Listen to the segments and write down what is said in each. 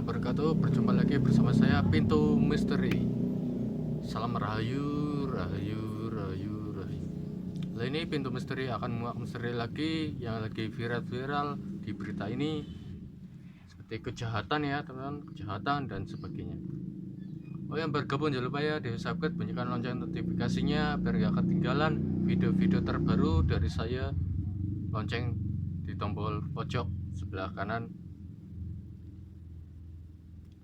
wabarakatuh. Berjumpa lagi bersama saya Pintu Misteri. Salam rahayu, rahayu, rahayu, rahayu. Nah, ini Pintu Misteri akan menguak misteri lagi yang lagi viral-viral di berita ini, seperti kejahatan ya teman-teman, kejahatan dan sebagainya. Yang bergabung jangan lupa ya di subscribe, bunyikan lonceng notifikasinya biar gak ketinggalan video-video terbaru dari saya. Lonceng di tombol pojok sebelah kanan,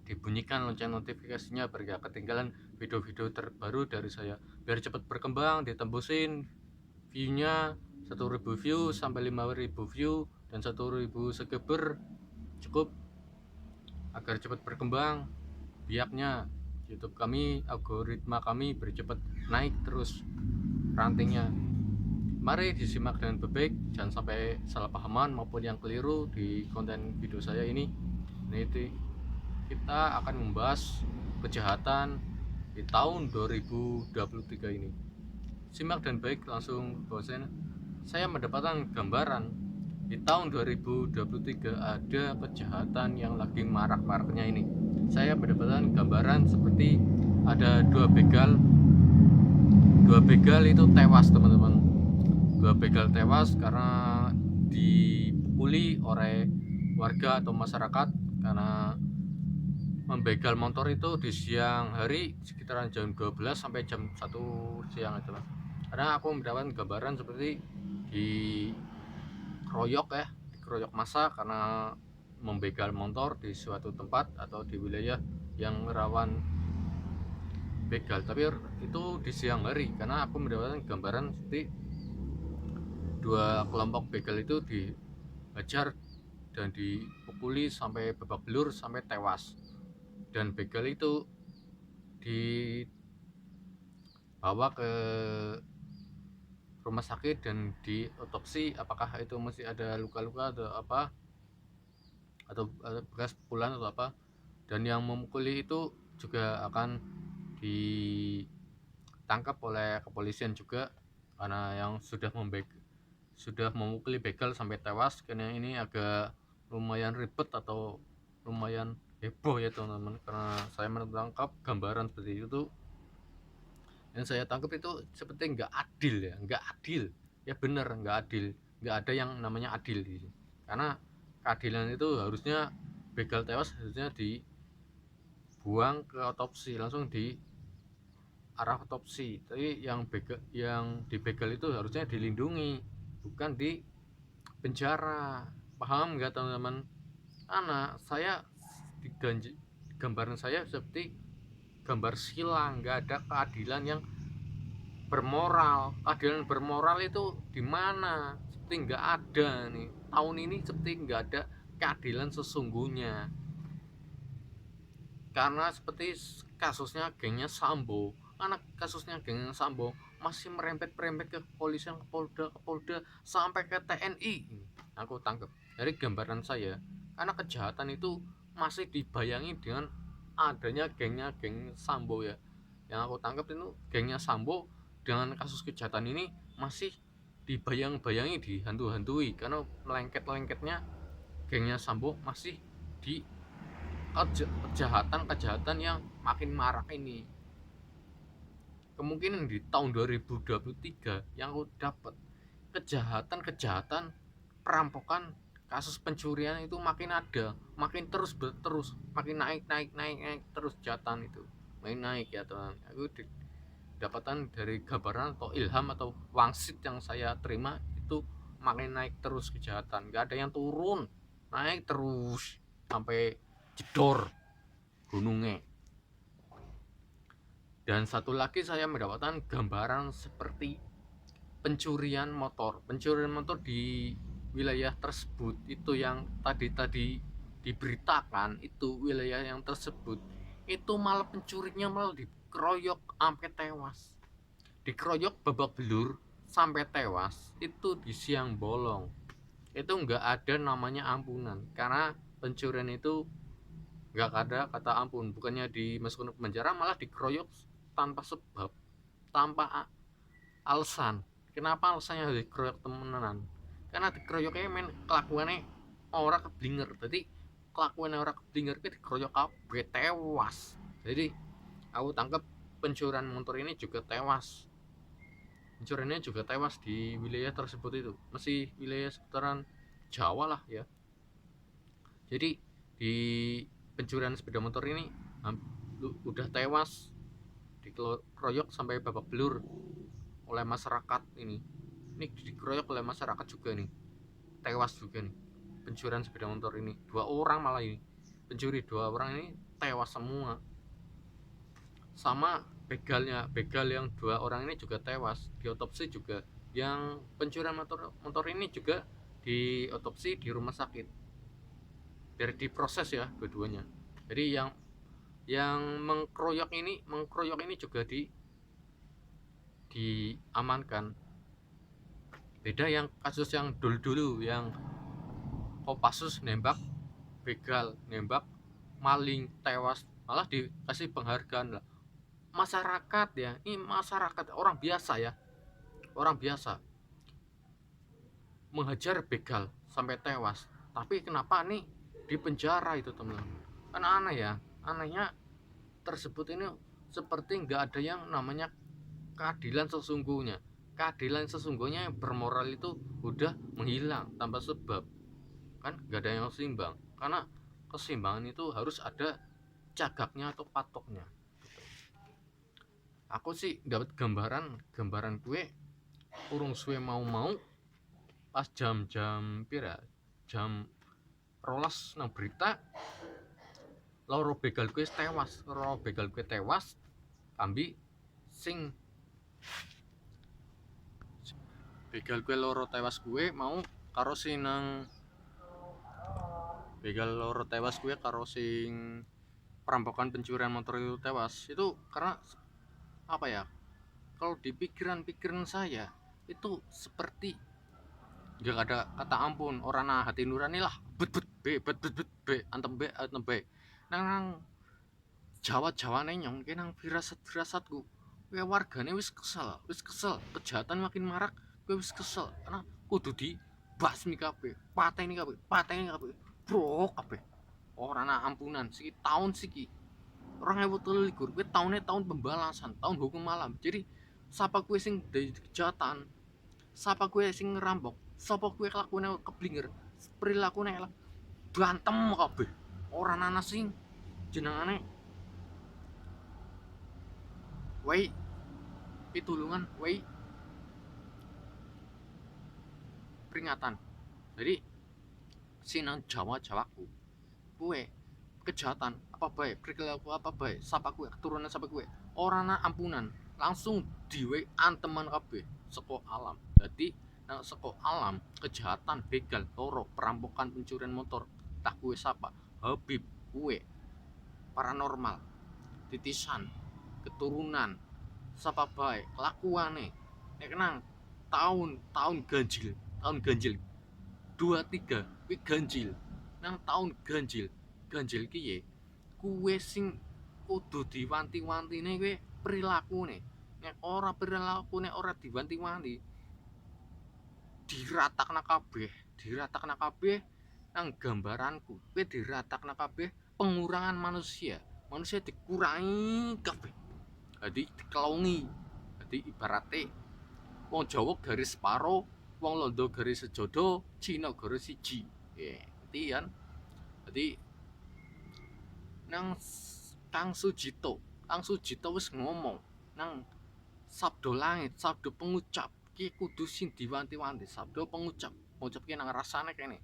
dibunyikan lonceng notifikasinya biar gak ketinggalan video-video terbaru dari saya, biar cepat berkembang, ditembusin viewnya 1000 view sampai 5000 view dan 1000 subscriber cukup, agar cepat berkembang biaknya YouTube kami, algoritma kami bercepat naik terus rantingnya. Mari disimak dengan baik, jangan sampai salah pahaman maupun yang keliru di konten video saya ini. Nah, itu kita akan membahas kejahatan di tahun 2023 ini. Simak dan baik langsung bahwasanya saya mendapatkan gambaran di tahun 2023 ada kejahatan yang lagi marak-maraknya ini. Saya mendapatkan gambaran seperti ada dua begal itu tewas teman-teman. Dua begal tewas karena dipukuli oleh warga atau masyarakat karena membegal motor itu di siang hari sekitaran jam 12 sampai jam 1 siang itu. Karena aku mendapatkan gambaran seperti dikeroyok massa karena membegal motor di suatu tempat atau di wilayah yang rawan begal. Tapi itu di siang hari karena aku mendapatkan gambaran seperti dua kelompok begal itu dihajar dan dipukuli sampai babak belur sampai tewas, dan begal itu dibawa ke rumah sakit dan diotopsi apakah itu masih ada luka-luka atau apa, atau bekas pukulan atau apa. Dan yang memukuli itu juga akan ditangkap oleh kepolisian juga, karena yang sudah memukuli begal sampai tewas. Karena ini agak lumayan ribet atau lumayan heboh ya teman-teman, karena saya menangkap gambaran seperti itu. Yang saya tangkap itu seperti nggak adil ya, bener nggak adil, nggak ada yang namanya adil di sini. Karena keadilan itu harusnya begal tewas harusnya dibuang ke otopsi, langsung di arah otopsi. Tapi yang dibegal itu harusnya dilindungi, bukan di penjara. Paham nggak teman-teman? Karena saya gambaran saya seperti gambar silang, nggak ada keadilan yang bermoral. Keadilan bermoral itu di mana? Seperti nggak ada nih. Tahun ini seperti nggak ada keadilan sesungguhnya. Karena seperti kasusnya gengnya Sambo. Karena kasusnya gengnya Sambo masih merembet ke kepolisian, ke Polda sampai ke TNI. Aku tangkap dari gambaran saya. Karena kejahatan itu masih dibayangi dengan adanya geng Sambo ya. Yang aku tangkap itu gengnya Sambo dengan kasus kejahatan ini masih dibayang-bayangi, dihantu-hantui, karena melengket-lengketnya gengnya Sambo masih di kejahatan yang makin marak ini. Kemungkinan di tahun 2023 yang aku dapat kejahatan perampokan, kasus pencurian itu makin ada, makin terus makin naik terus kejahatan itu makin naik ya teman. Aku dapatan dari gambaran atau ilham atau wangsit yang saya terima itu makin naik terus kejahatan, nggak ada yang turun, naik terus sampai jedor gunungnya. Dan satu lagi saya mendapatkan gambaran seperti pencurian motor di wilayah tersebut. Itu yang tadi diberitakan, itu wilayah yang tersebut itu malah pencurinya malah dikeroyok sampai tewas, dikeroyok babak belur sampai tewas itu di siang bolong. Itu nggak ada namanya ampunan, karena pencurian itu nggak ada kata ampun. Bukannya dimasukkan ke penjara, malah dikeroyok tanpa sebab, tanpa alasan. Kenapa alasannya harus dikeroyok temenan? Karena dikeroyoknya kelakuannya orang keblinger. Jadi kelakuan orang keblinger ke dikeroyok kabeh tewas. Jadi aku tangkap pencurian motor ini juga tewas, pencuriannya juga tewas di wilayah tersebut. Itu masih wilayah seputaran Jawa lah ya. Jadi di pencurian sepeda motor ini udah tewas dikeroyok sampai babak belur oleh masyarakat. Ini dikeroyok oleh masyarakat juga nih, tewas juga nih pencurian sepeda motor ini. 2 orang malah, ini pencuri 2 orang ini tewas semua. Sama begal yang 2 orang ini juga tewas, diotopsi juga. Yang pencurian motor ini juga diotopsi di rumah sakit biar diproses ya dua-duanya. Jadi yang mengkroyok ini juga diamankan. Beda yang kasus yang dulu yang Kopassus nembak begal, nembak maling, tewas, malah dikasih penghargaan lah. Masyarakat ya, ini masyarakat orang biasa ya, orang biasa menghajar begal sampai tewas, tapi kenapa nih di penjara itu teman-teman? Kan aneh ya, anehnya tersebut ini seperti nggak ada yang namanya keadilan sesungguhnya. Keadilan sesungguhnya yang bermoral itu udah menghilang tanpa sebab, kan nggak ada yang seimbang. Karena keseimbangan itu harus ada cagaknya atau patoknya. Aku sih dapat gambaran gue urung suwe mau pas jam pira, jam rolas nang berita loro begal gue tewas, kambi sing begal gue loro tewas gue mau karo sing nang begal loro tewas gue karo sing perampokan pencurian motor itu tewas. Itu karena apa ya, kalau di pikiran saya itu seperti nggak ada kata ampun, orang nah hati nurani lah bet be antem be nang Jawa nenyong nang firasatku we wargane wis kesel kejahatan makin marak. Gue wis kesel karena kudu di basmi kabeh, pateni kabeh bro kabeh. Orang nah ampunan siki tahun siki 2023 gue tahun pembalasan, tahun hukum malam. Jadi siapa gue sing dari kejahatan, siapa gue sing ngerampok, siapa gue kelakuannya keblinger, perilakunya elak bantem kabeh. Orang ana sing jenengane wei pitulungan, wei peringatan. Jadi sinan Jawaku gue kejahatan apa baik, perilaku apa baik, siapa gue keturunan siapa gue orang ana ampunan, langsung diwe anteman kabeh seko alam. Jadi nang seko alam kejahatan begal, loro, perampokan, pencurian motor, tak gue sapa Habib, gue paranormal, titisan, keturunan, sapa baik, kelakuane nek nang tahun ganjil 23 kuwi ganjil nang tahun ganjil ki kuwe sing kudu diwanti-wantine kuwi perilakune. Nek ora perilakune ora diwanti-wanti diratakna kabeh nang gambaranku kuwi diratakna kabeh pengurangan manusia dikurangi kabeh. Jadi dikelongi. Jadi ibarate wong Jawa garis separo, wong Londo garis sejodo, Cina garis siji. Ngerti kan? Jadi nang Kang Sujito wis ngomong nang sabdo langit, sabdo pengucap ki kudu sing diwanti-wanti. Sabdo pengucap ki nang rasane kene.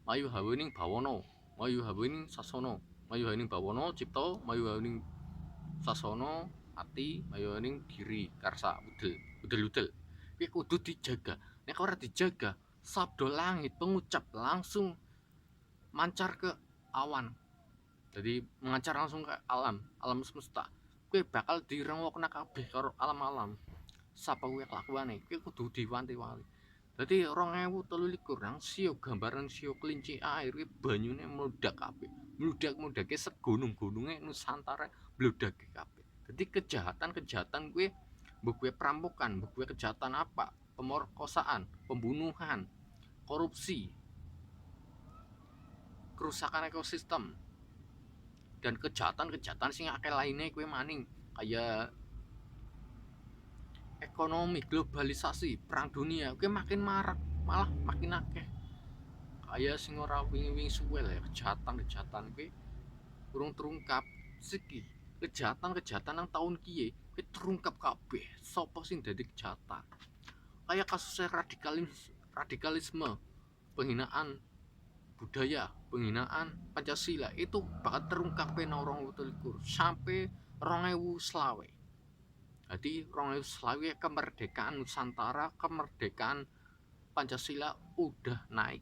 Mayu hawening bawono, mayu hawening sasono, mayu hawening bawono cipta, mayu hawening sasono ati, mayu hawening diri karsa udel ki kudu dijaga. Nek ora dijaga, sabdo langit pengucap langsung mancar ke awan. Jadi mengancar langsung ke alam semesta. Kue bakal direngokna kabeh karo alam-alam. Sapa kuwi kelakuane, kuwi kudu diwanti-wanti. Dadi 2023 nang sio gambaran sio kelinci air kuwi banyune meledak kabeh. Meledak-meledake segunung-gununge Nusantara mledake kabeh. Dadi kejahatan kuwi mbok kuwi perampokan, mbok kuwi kejahatan apa? Pemerkosaan, pembunuhan, korupsi, kerusakan ekosistem dan kejahatan sing akeh lainnya kuwi maning kayak ekonomi, globalisasi, perang dunia kuwi makin marak, malah makin akeh. Kayak sing ora wingi-wingi suwe lah kejahatan kuwi urung terungkap siki. Kejahatan nang tahun kiye kuwi terungkap kabeh. Sopo sing dadi kejahatan? Kayak kasus radikalisme, penghinaan budaya, penghinaan Pancasila itu bakal terungkap nang 2021 sampai 2020. Jadi 2020 kemerdekaan Nusantara, kemerdekaan Pancasila udah naik.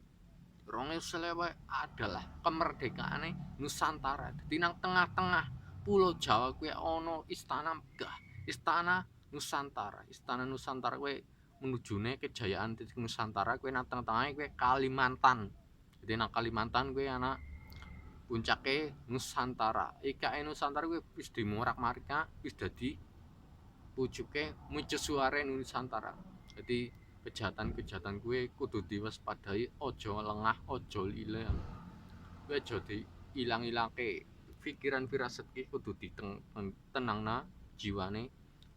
2020 adalah kemerdekaan Nusantara. Jadi nang tengah-tengah Pulau Jawa kuwi ono istana megah, Istana Nusantara. Istana Nusantara kuwi menujune kejayaan titik Nusantara kuwi nang tengah-tengah kuwi Kalimantan. Jadi nang Kalimantan kuwi ana puncake Nusantara. IKN Nusantara kuwi wis dimorak-marika, wis dadi pucuke mercusuare Nusantara. Jadi kejahatan gue kudu diwaspadai, ojo lengah, ojo lileh. Gue aja diilang-ilangke. Pikiran firasat ki kudu ditenangna jiwane,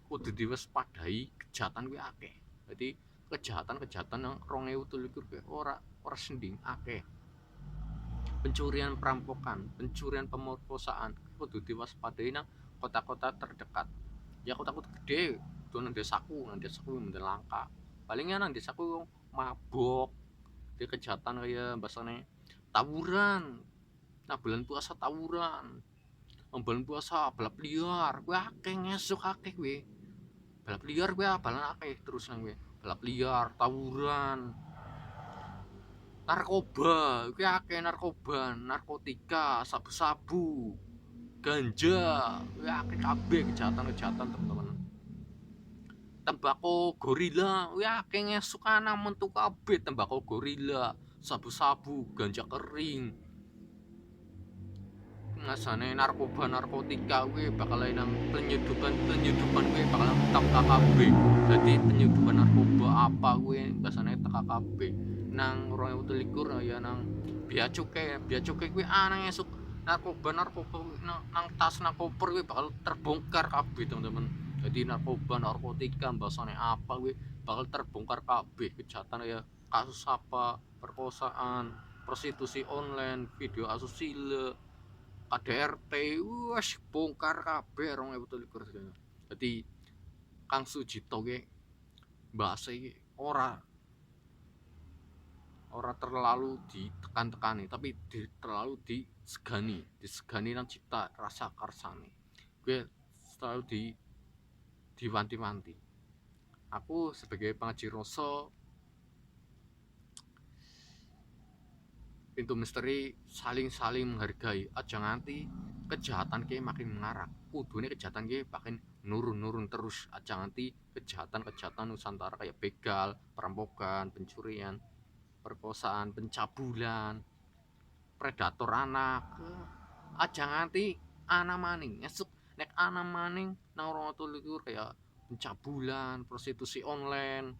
kudu diwaspadai kejahatan gue akeh. Jadi kejahatan yang 2023 gue ora sending akeh. Pencurian, perampokan, pencurian, pemerkosaan kudu diwaspadai nang kota-kota terdekat. Ya kota-kota gede, tuh nang desaku bener langka. Palingnya nang desaku mabok, dia kejahatan kayak bahasanya tawuran. Nah bulan puasa tawuran, bulan puasa balap liar, gue akeh ngesuk akeh gue. Balap liar gue balan akeh terus nang gue. Balap liar, tawuran, narkoba, gue akeh narkoba, narkotika, sabu-sabu, ganja, gue akeh kabeh kejahatan teman-teman. Tembakau gorila, ya akeh ngesuk ana mentu kabeh tembakau gorila, sabu-sabu, ganja kering. Ngasane narkotika kuwi bakal nang penyedupan kuwi bakal tetap KKB. Jadi penyedupan narkoba apa kuwi basane KKB. Nang 2023 ya nang bea cukai kuwi ana ngesuk narkoba nang tas nang koper kuwi bakal terbongkar kabeh teman-teman. Jadi narkotika bahasane apa gue bakal terbongkar kabeh kejahatan ya kasus apa perkosaan, prostitusi online, video asusila, KDRT, wes bongkar kabeh 2023. Jadi Kang Sujito ge bahasa iki ora terlalu ditekan-tekani tapi terlalu disegani nang cipta rasa karsane. Gue selalu diwanti-wanti. Aku sebagai pengaji rasa pintu misteri saling menghargai. Aja nganti kejahatan ke makin mengarak. Kudune kejahatan ke makin nurun terus. Aja nganti kejahatan Nusantara kayak begal, perampokan, pencurian, perkosaan, pencabulan, predator anak. Aja nganti ana maning esuk nek ana maning nang 2023 kayak pencabulan, prostitusi online,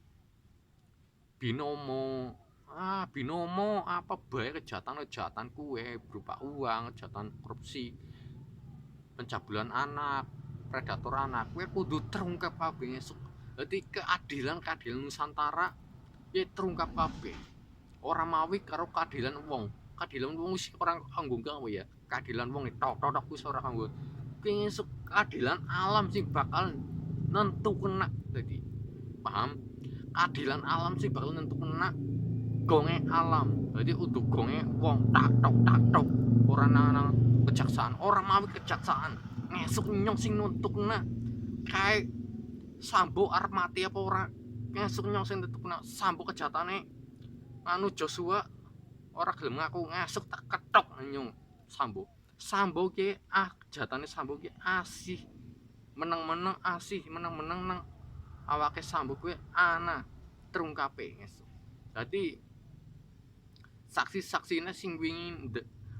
binomo apa bae kejahatan kue berupa uang, kejahatan korupsi, pencabulan anak, predator anak, kue kudu terungkap kabeh esuk. Dadi keadilan Nusantara ya terungkap kabeh. Ora mawi karo keadilan wong wis ora kanggo gawe ya. Keadilan wong tok wis ora kanggo. Esuk keadilan alam sing bakal nentu kena. Jadi paham? Keadilan alam sih bakal nentu kena gonge alam. Jadi untuk gonge wong tak tok orang nang kejaksaan, orang mawi kejaksaan ngesuk nyong sing nuntuk kena kayak Sambo arep mati apa ora, ngesuk nyong sing nuntuk kena Sambo kejahatane anu Joshua ora gelem ngaku, ngesuk tak ketok nyong Sambo ki kejahatane Sambo ki asih meneng-meneng nang awake Sambo kuwi ana terungkape ngesuk. Jadi saksi-saksine sing wingi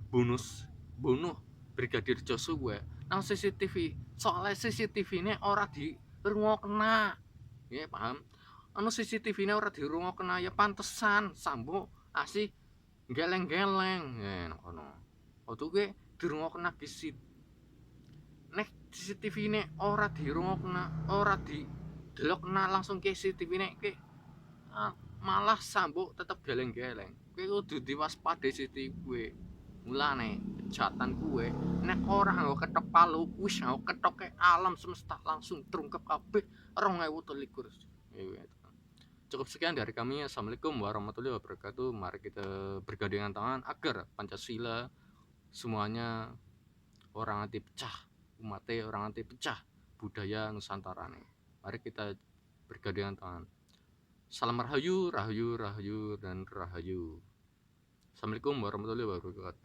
bunuh Brigadir Joshua nang CCTV. Soalnya CCTV-ne ora dirungokna. Ya paham? Anu CCTV-ne ora dirungokna ya pantesan Sambo asih geleng-geleng kono. Waktu ke dirungokna kisit. Nek CCTV nek ora dirungokna, ora didelokna langsung ke CCTV nek ke malah sambuk tetep geleng-geleng. Kowe kudu diwaspadai CCTV. Mulane kejahatan kuwe nek ora nggo ketok palu, wis nggo ketoke alam semesta langsung terungkap kabeh 2023. Cukup sekian dari kami. Assalamualaikum warahmatullahi wabarakatuh. Mari kita bergandengan tangan agar Pancasila semuanya orang anti pecah, umatnya orang anti pecah, budaya Nusantara nih. Mari kita bergandengan tangan. Salam rahayu, rahayu, rahayu, dan rahayu. Assalamualaikum warahmatullahi wabarakatuh.